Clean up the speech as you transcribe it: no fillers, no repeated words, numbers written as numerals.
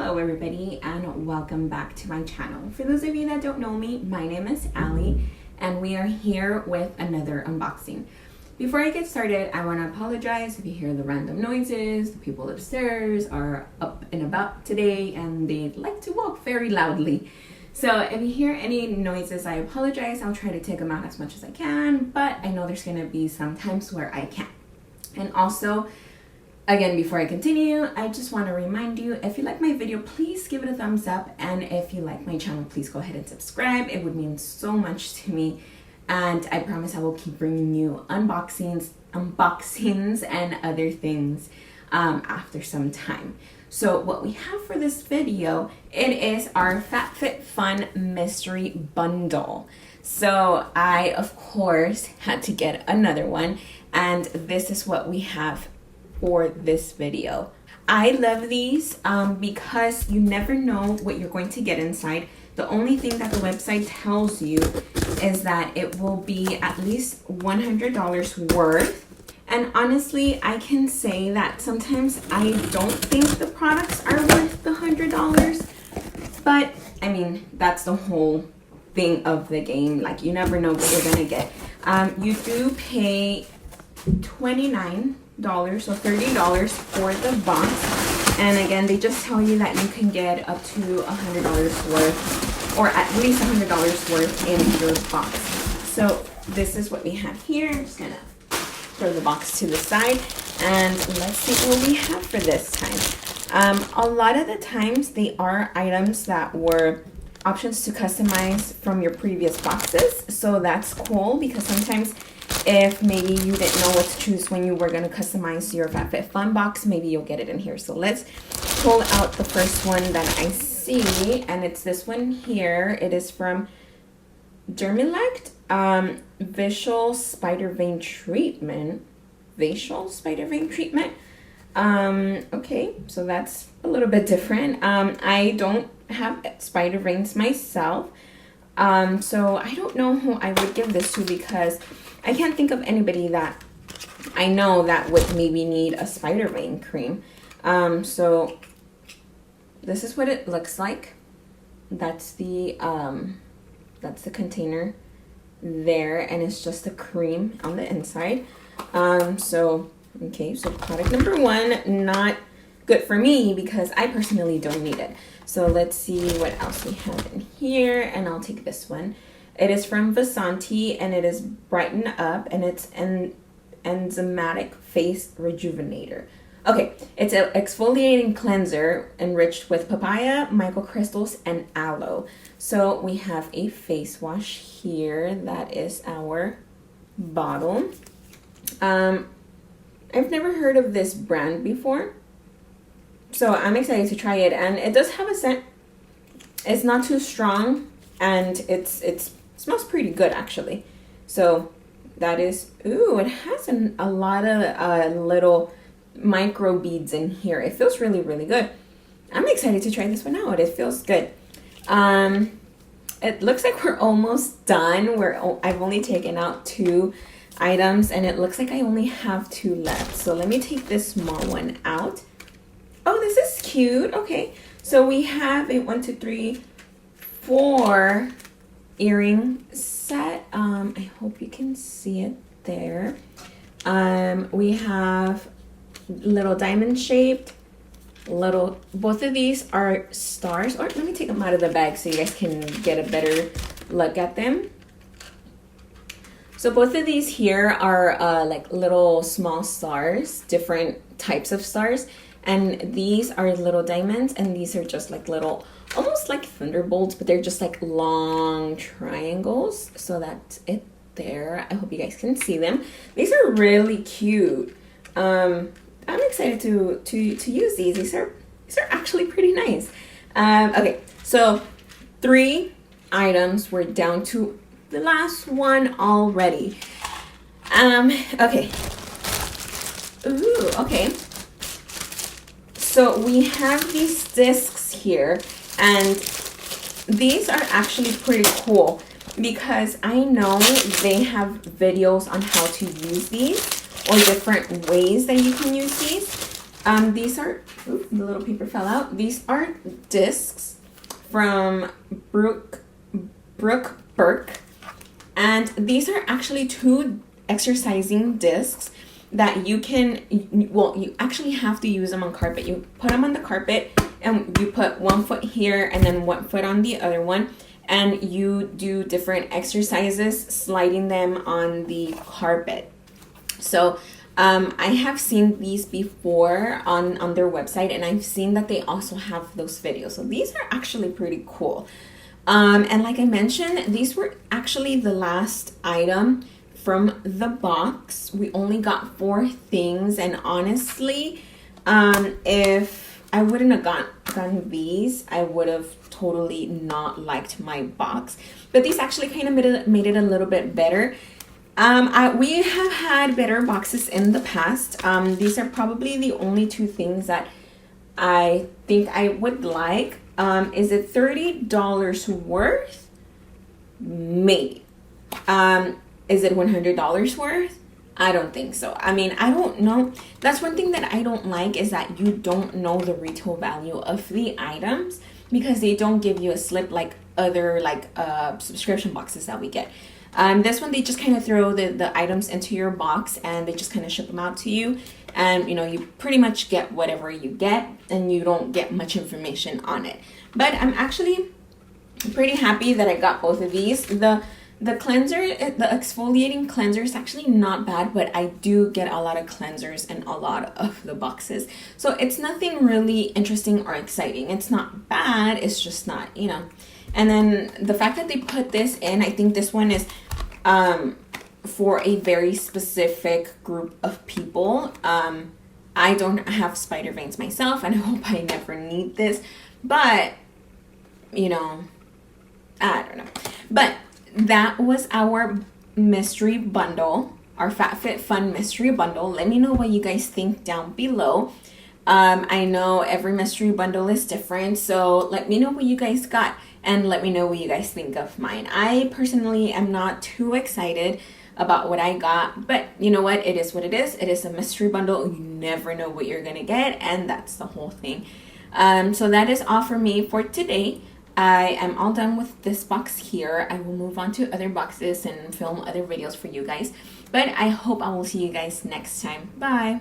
Hello everybody and welcome back to my channel. For those of you that don't know me, my name is Ali and we are here with another unboxing. Before I get started, I want to apologize if you hear the random noises. The people upstairs are up and about today and they like to walk very loudly. So if you hear any noises, I apologize. I'll try to take them out as much as I can, but I know there's going to be some times where I can't. And also, again, before I continue, I just want to remind you, if you like my video, please give it a thumbs up. And if you like my channel, please go ahead and subscribe. It would mean so much to me. And I promise I will keep bringing you unboxings and other things after some time. So what we have for this video, it is our Fabfitfun mystery bundle. So I, of course, had to get another one. And this is what we have for this video. I love these because you never know what you're going to get inside. The only thing that the website tells you is that it will be at least $100 worth. And honestly, I can say that sometimes I don't think the products are worth the $100. But I mean, that's the whole thing of the game. Like, you never know what you're gonna get. You do pay $29 or $30 for the box, and again, they just tell you that you can get up to $100 worth, or at least $100 worth in your box. So this is what we have here. I'm just gonna throw the box to the side and let's see what we have for this time. A lot of the times they are items that were options to customize from your previous boxes, so that's cool because sometimes if maybe you didn't know what to choose when you were going to customize your Fabfitfun box, maybe you'll get it in here. So let's pull out the first one that I see, and it's this one here. It is from Dermilect, Visual Spider Vein Treatment. Facial Spider Vein Treatment. Okay, so that's a little bit different. I don't have spider veins myself, so I don't know who I would give this to because I can't think of anybody that I know that would maybe need a spider vein cream. So this is what it looks like. That's the container there, and it's just the cream on the inside. So product number one, not good for me because I personally don't need it. So let's see what else we have in here, and I'll take this one. It is from Vasanti, and it is Brighten Up, and it's an enzymatic face rejuvenator. Okay, it's an exfoliating cleanser enriched with papaya, microcrystals, and aloe. So we have a face wash here. That is our bottle. I've never heard of this brand before, so I'm excited to try it. And it does have a scent. It's not too strong, and it smells pretty good actually. So that is, ooh, it has a lot of little micro beads in here. It feels really, really good. I'm excited to try this one out. It feels good. It looks like we're almost done. I've only taken out 2 items, and it looks like I only have 2 left. So let me take this small one out. Oh, this is cute. Okay, so we have a 1, 2, 3, 4 earring set. I hope you can see it there. We have little diamond shaped both of these are stars, or let me take them out of the bag so you guys can get a better look at them. So both of these here are like little small stars, different types of stars, and these are little diamonds, and these are just like little, almost like thunderbolts, but they're just like long triangles. So that's it there. I hope you guys can see them. These are really cute. I'm excited to use these. These are actually pretty nice. Okay, so 3 items. We're down to the last one already. Okay. Ooh, okay. So we have these discs here, and these are actually pretty cool because I know they have videos on how to use these or different ways that you can use these. These are, oops, the little paper fell out. These are discs from Brooke Burke. And these are actually 2 exercising discs that you can, well, you actually have to use them on carpet. You put them on the carpet and you put 1 foot here and then 1 foot on the other one. And you do different exercises sliding them on the carpet. So I have seen these before on their website, and I've seen that they also have those videos. So these are actually pretty cool. And like I mentioned, these were actually the last item from the box. We only got 4 things, and honestly, if I wouldn't have gotten these, I would have totally not liked my box. But these actually kind of made it a little bit better. We have had better boxes in the past. These are probably the only 2 things that I think I would like. Is it $30 worth? Maybe. Is it $100 worth? I don't think so. I mean, I don't know. That's one thing that I don't like, is that you don't know the retail value of the items, because they don't give you a slip like other subscription boxes that we get. This one, they just kind of throw the items into your box and they just kind of ship them out to you. And, you pretty much get whatever you get and you don't get much information on it. But I'm actually pretty happy that I got both of these. The cleanser, the exfoliating cleanser is actually not bad, but I do get a lot of cleansers in a lot of the boxes. So it's nothing really interesting or exciting. It's not bad, it's just not, And then the fact that they put this in, I think this one is for a very specific group of people. I don't have spider veins myself, and I hope I never need this. But, I don't know. But that was our mystery bundle, our Fabfitfun mystery bundle. Let me know what you guys think down below. I know every mystery bundle is different, so let me know what you guys got and let me know what you guys think of mine. I personally am not too excited about what I got, but you know what? It is what it is. It is a mystery bundle. You never know what you're gonna get, and that's the whole thing. So that is all for me for today. I am all done with this box here. I will move on to other boxes and film other videos for you guys. But I hope I will see you guys next time. Bye.